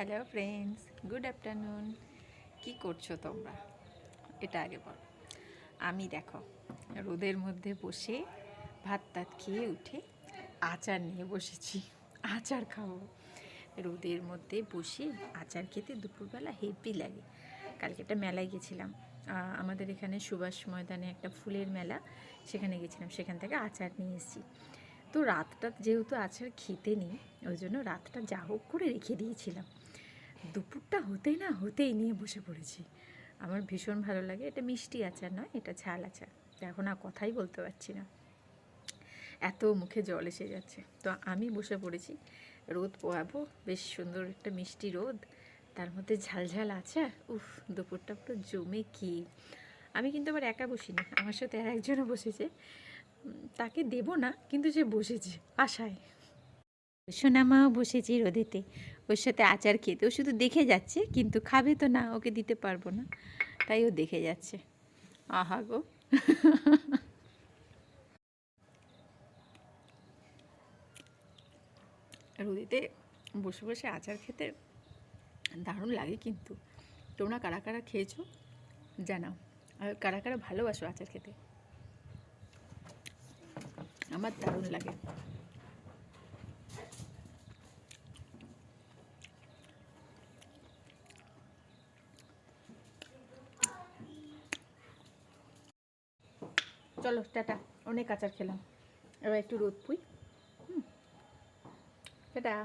Hello friends, good afternoon. কি করছো তোমরা? এটা আগে বলো। আমি দেখো রোদের মধ্যে বসে ভাত টাত খেয়ে উঠে আচার নিয়ে বসেছি। আচার খাবো। রোদের মধ্যে বসে আচার খেতে দুপুরবেলা হেভি লাগে। কালকে একটা মেলায় গেছিলাম, আমাদের এখানে সুভাষ ময়দানে একটা ফুলের মেলা, সেখানে গেছিলাম। সেখান থেকে আচার নিয়ে এসেছি। তো রাতটা যেহেতু আচার খেতে নেই, ওই জন্য রাতটা যা হোক করে রেখে দিয়েছিলাম। দুপুরটা হতেই না হতেই নিয়ে বসে পড়েছি। আমার ভীষণ ভালো লাগে। এটা মিষ্টি আচার নয়, এটা ঝাল আচার। তো এখন আর কথাই বলতে পারছি না, এত মুখে জল এসে যাচ্ছে। তো আমি বসে পড়েছি, রোদ পোয়াবো, বেশ সুন্দর একটা মিষ্টি রোদ, তার মধ্যে ঝালঝাল আচার। উফ, দুপুরটা পুরো জমে কি। আমি কিন্তু আবার একা বসিনি, আমার সাথে আর একজনও বসেছে। তাকে দেব না, কিন্তু সে বসেছে আশায়। সোনামাও বসেছি রোদেতে, ওর সাথে আচার খেতে। ও শুধু দেখে যাচ্ছে, কিন্তু খাবে তো না, ওকে দিতে পারবো না, তাই ও দেখে যাচ্ছে। আহা গো। রোদেতে বসে বসে আচার খেতে দারুণ লাগে। কিন্তু তোমরা কারা কারা খেয়েছো জানাও, আর কারা কারা ভালোবাসো আচার খেতে। আমার দারুণ লাগে। চলো টাটা, অনেক আচার খেলাম, এবার একটু রোদ পুই। টাটা।